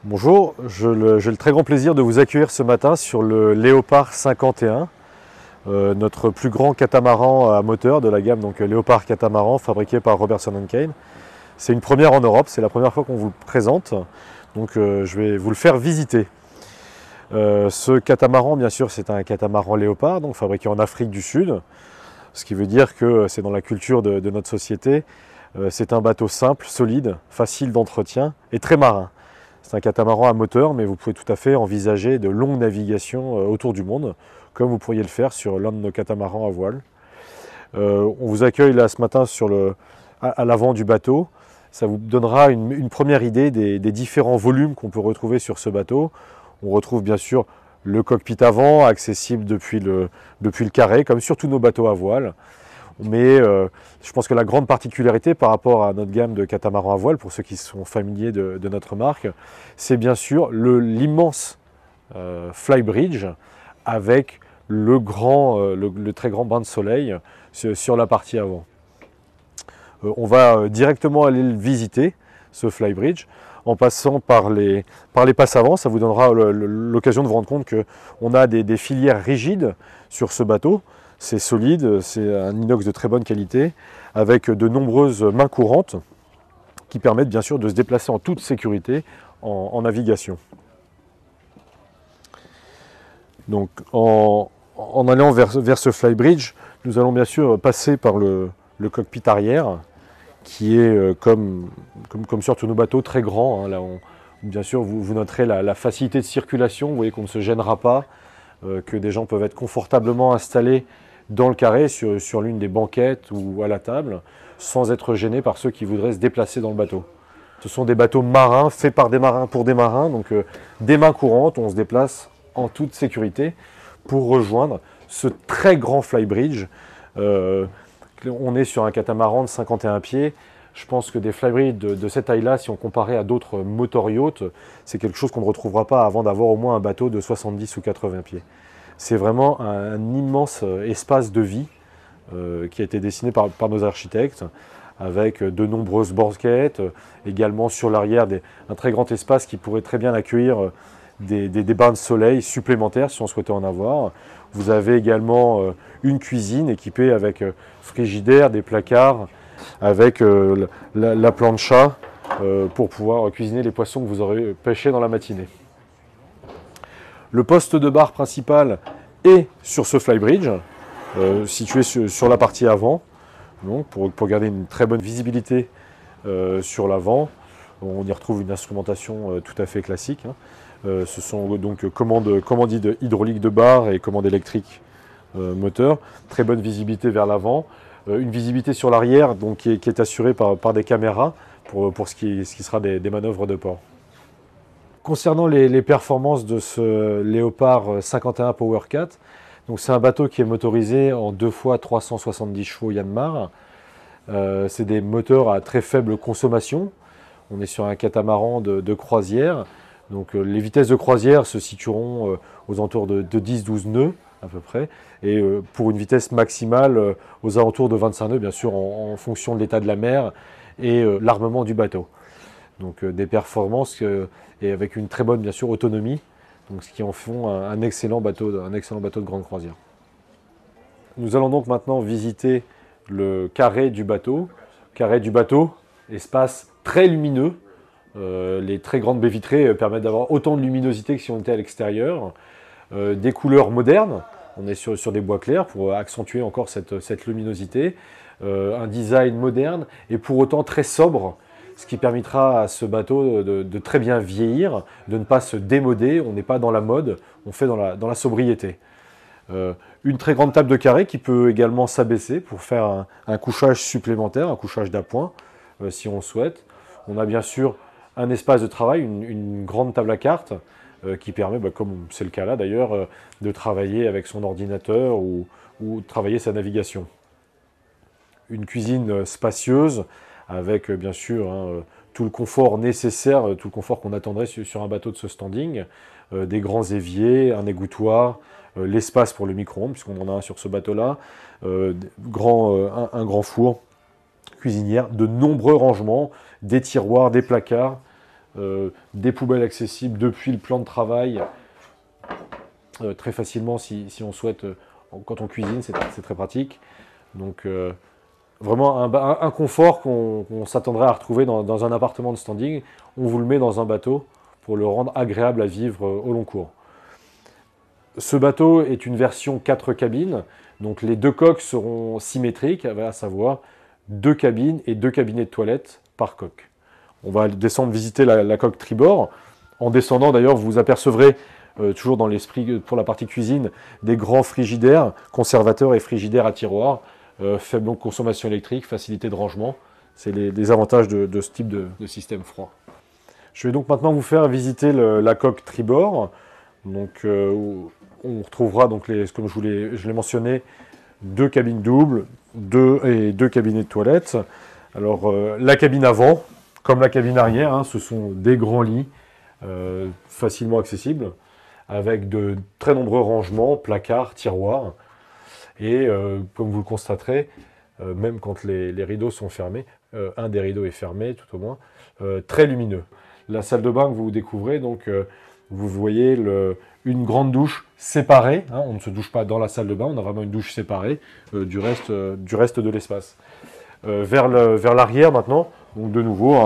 Bonjour, j'ai le très grand plaisir de vous accueillir ce matin sur le Léopard 51, notre plus grand catamaran à moteur de la gamme donc Léopard Catamaran fabriqué par Robertson Kane. C'est une première en Europe, c'est la première fois qu'on vous le présente, donc je vais vous le faire visiter. Ce catamaran, bien sûr, c'est un catamaran Léopard, donc fabriqué en Afrique du Sud, ce qui veut dire que c'est dans la culture de notre société. C'est un bateau simple, solide, facile d'entretien et très marin. C'est un catamaran à moteur, mais vous pouvez tout à fait envisager de longues navigations autour du monde, comme vous pourriez le faire sur l'un de nos catamarans à voile. On vous accueille là ce matin à l'avant du bateau. Ça vous donnera une première idée des différents volumes qu'on peut retrouver sur ce bateau. On retrouve bien sûr le cockpit avant, accessible depuis le carré, comme sur tous nos bateaux à voile. Mais je pense que la grande particularité par rapport à notre gamme de catamarans à voile, pour ceux qui sont familiers de notre marque, c'est bien sûr l'immense flybridge avec le très grand bain de soleil sur la partie avant. On va directement aller le visiter, ce flybridge, en passant par les passes avant. Ça vous donnera l'occasion de vous rendre compte qu'on a des filières rigides sur ce bateau. C'est solide, c'est un inox de très bonne qualité, avec de nombreuses mains courantes qui permettent bien sûr de se déplacer en toute sécurité en navigation. Donc en allant vers ce flybridge, nous allons bien sûr passer par le cockpit arrière, qui est comme sur tous nos bateaux très grand. Là, bien sûr, vous noterez la facilité de circulation, vous voyez qu'on ne se gênera pas, que des gens peuvent être confortablement installés dans le carré, sur l'une des banquettes ou à la table, sans être gênés par ceux qui voudraient se déplacer dans le bateau. Ce sont des bateaux marins, faits par des marins pour des marins, donc des mains courantes, on se déplace en toute sécurité pour rejoindre ce très grand flybridge. On est sur un catamaran de 51 pieds. Je pense que des flybridges de cette taille-là, si on comparait à d'autres motor-yachts, c'est quelque chose qu'on ne retrouvera pas avant d'avoir au moins un bateau de 70 ou 80 pieds. C'est vraiment un immense espace de vie qui a été dessiné par nos architectes, avec de nombreuses banquettes, également sur l'arrière un très grand espace qui pourrait très bien accueillir des bains de soleil supplémentaires si on souhaitait en avoir. Vous avez également une cuisine équipée avec frigidaire, des placards, avec la plancha pour pouvoir cuisiner les poissons que vous aurez pêchés dans la matinée. Le poste de bar principal est sur ce flybridge, situé sur la partie avant, donc pour garder une très bonne visibilité sur l'avant. On y retrouve une instrumentation tout à fait classique. Ce sont donc commandes hydrauliques de bar et commandes électriques moteur. Très bonne visibilité vers l'avant. Une visibilité sur l'arrière qui est assurée par des caméras pour ce qui sera des manœuvres de port. Concernant les performances de ce Léopard 51 Power 4, c'est un bateau qui est motorisé en 2 fois 370 chevaux Yanmar. C'est des moteurs à très faible consommation. On est sur un catamaran de croisière. Donc les vitesses de croisière se situeront aux alentours de 10-12 nœuds à peu près. Et pour une vitesse maximale aux alentours de 25 nœuds, bien sûr en fonction de l'état de la mer et l'armement du bateau. Donc des performances et avec une très bonne bien sûr autonomie, donc ce qui en font un excellent bateau de grande croisière. Nous allons donc maintenant visiter le carré du bateau. Carré du bateau, espace très lumineux. Les très grandes baies vitrées permettent d'avoir autant de luminosité que si on était à l'extérieur. Des couleurs modernes, on est sur des bois clairs pour accentuer encore cette luminosité. Un design moderne et pour autant très sobre, ce qui permettra à ce bateau de très bien vieillir, de ne pas se démoder. On n'est pas dans la mode, on fait dans la sobriété. Une très grande table de carré qui peut également s'abaisser pour faire un couchage supplémentaire, un couchage d'appoint, si on le souhaite. On a bien sûr un espace de travail, une grande table à cartes qui permet, comme c'est le cas là d'ailleurs, de travailler avec son ordinateur ou de travailler sa navigation. Une cuisine spacieuse avec bien sûr tout le confort nécessaire, tout le confort qu'on attendrait sur un bateau de ce standing, des grands éviers, un égouttoir, l'espace pour le micro-ondes, puisqu'on en a un sur ce bateau-là, un grand four, cuisinière, de nombreux rangements, des tiroirs, des placards, des poubelles accessibles depuis le plan de travail, très facilement si on souhaite, quand on cuisine, c'est très pratique. Donc vraiment un confort qu'on s'attendrait à retrouver dans un appartement de standing, on vous le met dans un bateau pour le rendre agréable à vivre au long cours. Ce bateau est une version 4 cabines, donc les deux coques seront symétriques, à savoir 2 cabines et 2 cabinets de toilettes par coque. On va descendre visiter la coque tribord. En descendant d'ailleurs, vous apercevrez, toujours dans l'esprit pour la partie cuisine, des grands frigidaires, conservateurs et frigidaires à tiroir, faible consommation électrique, facilité de rangement. C'est les avantages de ce type de système froid. Je vais donc maintenant vous faire visiter la coque tribord. Donc, on retrouvera, donc comme je l'ai mentionné, 2 cabines doubles et 2 cabinets de toilettes. Alors, la cabine avant, comme la cabine arrière, hein, ce sont des grands lits facilement accessibles, avec de très nombreux rangements, placards, tiroirs. Et comme vous le constaterez, même quand les rideaux sont fermés, un des rideaux est fermé tout au moins, très lumineux. La salle de bain que vous découvrez, donc vous voyez une grande douche séparée, hein, on ne se douche pas dans la salle de bain, on a vraiment une douche séparée du reste de l'espace. Vers l'arrière maintenant, donc de nouveau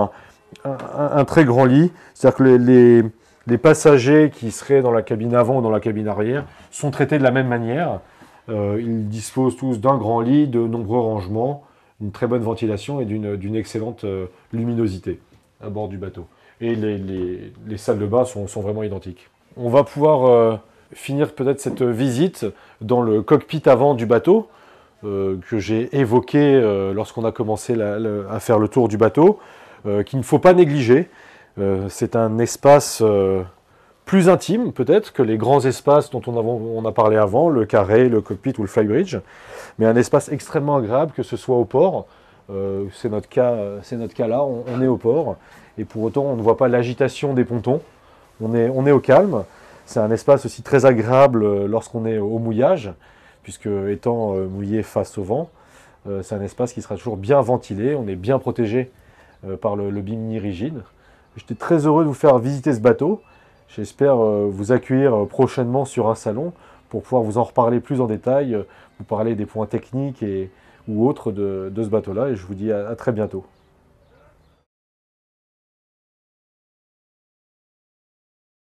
un très grand lit, c'est-à-dire que les passagers qui seraient dans la cabine avant ou dans la cabine arrière sont traités de la même manière. Ils disposent tous d'un grand lit, de nombreux rangements, une très bonne ventilation et d'une excellente luminosité à bord du bateau. Et les salles de bain sont vraiment identiques. On va pouvoir finir peut-être cette visite dans le cockpit avant du bateau, que j'ai évoqué lorsqu'on a commencé à faire le tour du bateau, qu'il ne faut pas négliger. C'est un espace plus intime peut-être que les grands espaces dont on a parlé avant, le carré, le cockpit ou le flybridge, mais un espace extrêmement agréable, que ce soit au port. C'est notre cas là, on est au port, et pour autant on ne voit pas l'agitation des pontons, on est au calme. C'est un espace aussi très agréable lorsqu'on est au mouillage, puisque étant mouillé face au vent, c'est un espace qui sera toujours bien ventilé, on est bien protégé par le bimini rigide. J'étais très heureux de vous faire visiter ce bateau. J'espère vous accueillir prochainement sur un salon pour pouvoir vous en reparler plus en détail, vous parler des points techniques ou autres de ce bateau-là, et je vous dis à très bientôt.